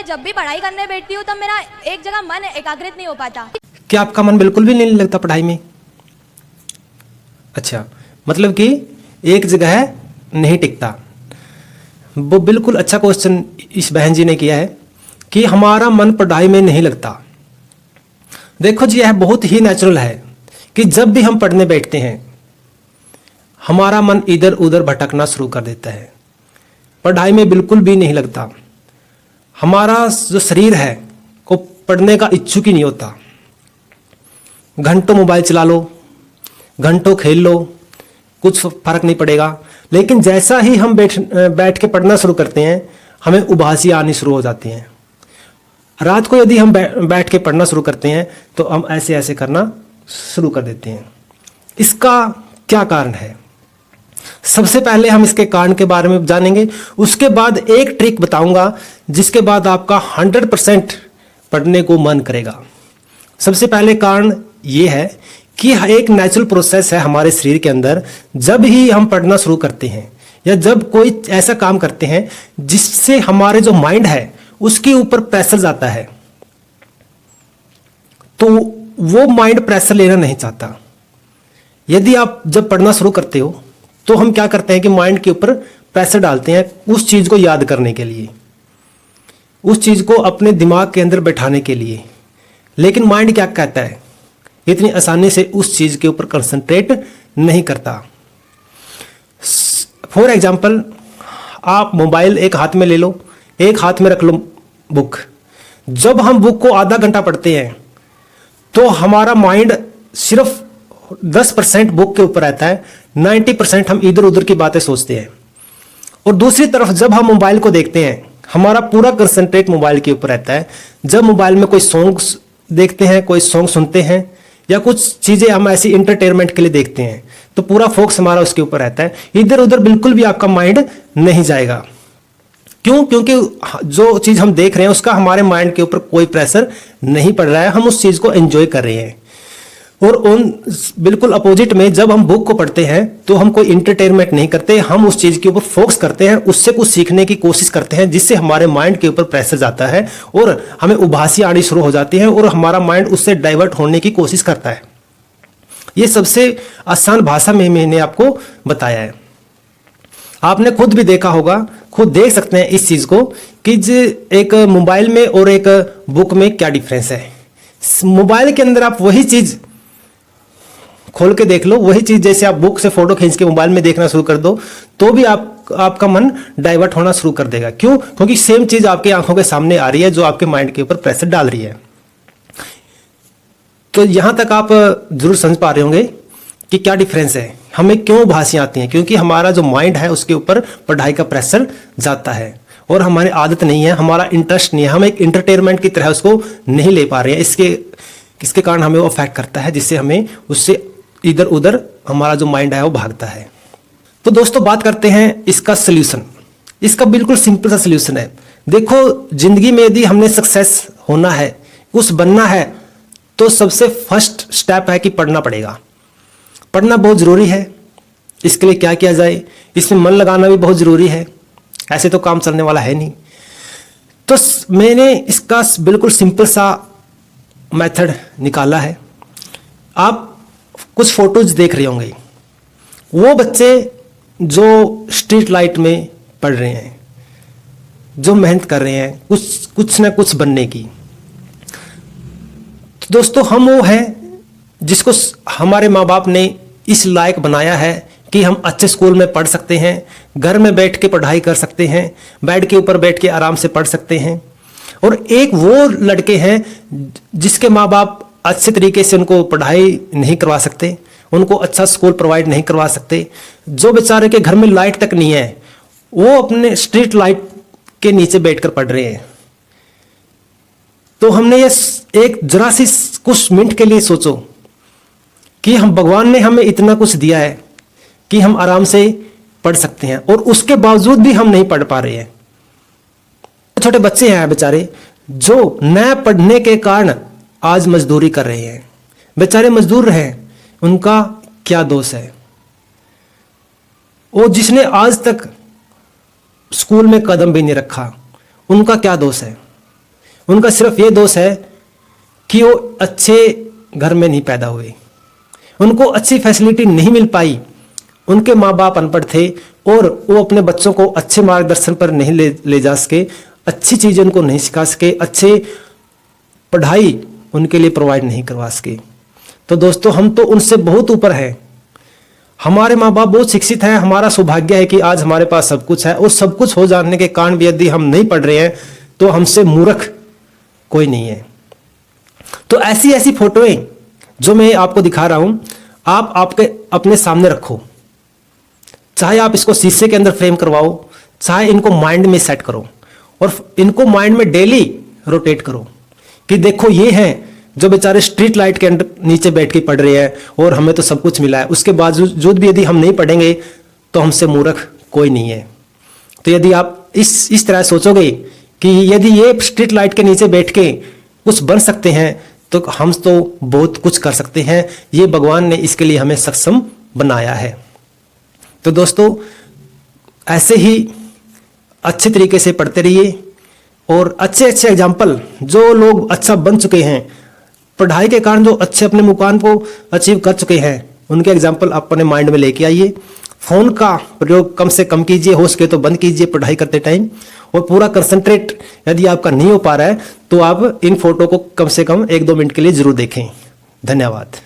मैं जब भी पढ़ाई करने बैठती हूँ तब मेरा एक जगह मन एकाग्रित नहीं हो पाता। क्या आपका मन बिल्कुल भी नहीं लगता पढ़ाई में? अच्छा, मतलब कि एक जगह नहीं टिकता। वो बिल्कुल अच्छा क्वेश्चन इस बहन जी ने किया है कि हमारा मन पढ़ाई में नहीं लगता। देखो जी, यह बहुत ही नेचुरल है कि जब भी हम पढ़ने बैठते हैं हमारा मन इधर उधर भटकना शुरू कर देता है, पढ़ाई में बिल्कुल भी नहीं लगता। हमारा जो शरीर है वो पढ़ने का इच्छुक ही नहीं होता। घंटों मोबाइल चला लो, घंटों खेल लो, कुछ फर्क नहीं पड़ेगा। लेकिन जैसा ही हम बैठ के पढ़ना शुरू करते हैं हमें उबासी आनी शुरू हो जाती हैं। रात को यदि हम बैठ के पढ़ना शुरू करते हैं तो हम ऐसे ऐसे करना शुरू कर देते हैं। इसका क्या कारण है? सबसे पहले हम इसके कारण के बारे में जानेंगे, उसके बाद एक ट्रिक बताऊंगा जिसके बाद आपका 100% पढ़ने को मन करेगा। सबसे पहले कारण ये है कि एक नेचुरल प्रोसेस है हमारे शरीर के अंदर। जब ही हम पढ़ना शुरू करते हैं या जब कोई ऐसा काम करते हैं जिससे हमारे जो माइंड है उसके ऊपर प्रेशर जाता है, तो वो माइंड प्रेशर लेना नहीं चाहता। यदि आप जब पढ़ना शुरू करते हो तो हम क्या करते हैं कि माइंड के ऊपर प्रेशर डालते हैं उस चीज को याद करने के लिए, उस चीज को अपने दिमाग के अंदर बैठाने के लिए। लेकिन माइंड क्या कहता है, इतनी आसानी से उस चीज के ऊपर कंसंट्रेट नहीं करता। फॉर एग्जाम्पल, आप मोबाइल एक हाथ में ले लो, एक हाथ में रख लो बुक। जब हम बुक को आधा घंटा पढ़ते हैं तो हमारा माइंड सिर्फ 10% बुक के ऊपर रहता है, 90% हम इधर उधर की बातें सोचते हैं। और दूसरी तरफ जब हम मोबाइल को देखते हैं हमारा पूरा कंसंट्रेट मोबाइल के ऊपर रहता है। जब मोबाइल में कोई सॉन्ग्स देखते हैं, कोई सॉन्ग सुनते हैं या कुछ चीजें हम ऐसी इंटरटेनमेंट के लिए देखते हैं तो पूरा फोकस हमारा उसके ऊपर रहता है। इधर उधर बिल्कुल भी आपका माइंड नहीं जाएगा। क्यों? क्योंकि जो चीज हम देख रहे हैं उसका हमारे माइंड के ऊपर कोई प्रेशर नहीं पड़ रहा है, हम उस चीज को एंजॉय कर रहे हैं। और उन बिल्कुल अपोजिट में जब हम बुक को पढ़ते हैं तो हम कोई इंटरटेनमेंट नहीं करते, हम उस चीज के ऊपर फोकस करते हैं, उससे कुछ सीखने की कोशिश करते हैं जिससे हमारे माइंड के ऊपर प्रेशर जाता है और हमें उबासी आनी शुरू हो जाती है और हमारा माइंड उससे डाइवर्ट होने की कोशिश करता है। ये सबसे आसान भाषा में मैंने आपको बताया है। आपने खुद भी देखा होगा, खुद देख सकते हैं इस चीज को कि एक मोबाइल में और एक बुक में क्या डिफरेंस है। मोबाइल के अंदर आप वही चीज खोल के देख लो, वही चीज जैसे आप बुक से फोटो खींच के मोबाइल में देखना शुरू कर दो तो भी आपका मन डाइवर्ट होना शुरू कर देगा। क्यों? क्योंकि सेम चीज आपकी आंखों के सामने आ रही है जो आपके माइंड के ऊपर प्रेशर डाल रही है। तो यहां तक आप जरूर समझ पा रहे होंगे कि क्या डिफरेंस है, हमें क्यों उबासियां आती हैं। क्योंकि हमारा जो माइंड है उसके ऊपर पढ़ाई का प्रेशर जाता है और हमारी आदत नहीं है, हमारा इंटरेस्ट नहीं है, हम एक एंटरटेनमेंट की तरह उसको नहीं ले पा रहे हैं। इसके कारण हमें वो अफेक्ट करता है जिससे हमें उससे इधर उधर हमारा जो माइंड है वो भागता है। तो दोस्तों बात करते हैं इसका सलूशन। इसका बिल्कुल सिंपल सा सलूशन है। देखो, जिंदगी में यदि हमने सक्सेस होना है, कुछ बनना है, तो सबसे फर्स्ट स्टेप है कि पढ़ना पड़ेगा। पढ़ना बहुत जरूरी है। इसके लिए क्या किया जाए, इसमें मन लगाना भी बहुत जरूरी है, ऐसे तो काम चलने वाला है नहीं। तो मैंने इसका बिल्कुल सिंपल सा मेथड निकाला है। आप कुछ फोटोज देख रहे होंगे, वो बच्चे जो स्ट्रीट लाइट में पढ़ रहे हैं, जो मेहनत कर रहे हैं कुछ ना कुछ बनने की। तो दोस्तों, हम वो हैं जिसको हमारे माँ बाप ने इस लायक बनाया है कि हम अच्छे स्कूल में पढ़ सकते हैं, घर में बैठ के पढ़ाई कर सकते हैं, बेड के ऊपर बैठ के आराम से पढ़ सकते हैं। और एक वो लड़के हैं जिसके माँ बाप अच्छे तरीके से उनको पढ़ाई नहीं करवा सकते, उनको अच्छा स्कूल प्रोवाइड नहीं करवा सकते, जो बेचारे के घर में लाइट तक नहीं है वो अपने स्ट्रीट लाइट के नीचे बैठकर पढ़ रहे हैं। तो हमने ये एक जरा सी कुछ मिनट के लिए सोचो कि हम भगवान ने हमें इतना कुछ दिया है कि हम आराम से पढ़ सकते हैं और उसके बावजूद भी हम नहीं पढ़ पा रहे हैं। छोटे बच्चे हैं बेचारे जो न पढ़ने के कारण आज मजदूरी कर रहे हैं। बेचारे मजदूर रहे, उनका क्या दोष है? वो जिसने आज तक स्कूल में कदम भी नहीं रखा, उनका क्या दोष है? उनका सिर्फ ये दोष है कि वो अच्छे घर में नहीं पैदा हुए, उनको अच्छी फैसिलिटी नहीं मिल पाई, उनके माँ बाप अनपढ़ थे और वो अपने बच्चों को अच्छे मार्गदर्शन पर नहीं ले जा सके, अच्छी चीज़ें उनको नहीं सिखा सके, अच्छे पढ़ाई उनके लिए प्रोवाइड नहीं करवा सके। तो दोस्तों, हम तो उनसे बहुत ऊपर हैं। हमारे माँ बाप बहुत शिक्षित हैं, हमारा सौभाग्य है कि आज हमारे पास सब कुछ है, और सब कुछ हो जाने के कारण भी यदि हम नहीं पढ़ रहे हैं तो हमसे मूर्ख कोई नहीं है। तो ऐसी ऐसी फोटोएं जो मैं आपको दिखा रहा हूं, आप आपके अपने सामने रखो, चाहे आप इसको शीशे के अंदर फ्रेम करवाओ, चाहे इनको माइंड में सेट करो और इनको माइंड में डेली रोटेट करो कि देखो ये हैं जो बेचारे स्ट्रीट लाइट के अंदर नीचे बैठ के पढ़ रहे हैं और हमें तो सब कुछ मिला है, उसके बावजूद भी यदि हम नहीं पढ़ेंगे तो हमसे मूर्ख कोई नहीं है। तो यदि आप इस तरह सोचोगे कि यदि ये स्ट्रीट लाइट के नीचे बैठ के कुछ बन सकते हैं तो हम तो बहुत कुछ कर सकते हैं, ये भगवान ने इसके लिए हमें सक्षम बनाया है। तो दोस्तों, ऐसे ही अच्छे तरीके से पढ़ते रहिए और अच्छे अच्छे एग्जाम्पल जो लोग अच्छा बन चुके हैं, पढ़ाई के कारण जो अच्छे अपने मुकाम को अचीव कर चुके हैं, उनके एग्जाम्पल अपने माइंड में लेके आइए। फ़ोन का प्रयोग कम से कम कीजिए, हो सके तो बंद कीजिए पढ़ाई करते टाइम, और पूरा कंसंट्रेट यदि आपका नहीं हो पा रहा है तो आप इन फोटो को कम से कम 1-2 मिनट के लिए जरूर देखें। धन्यवाद।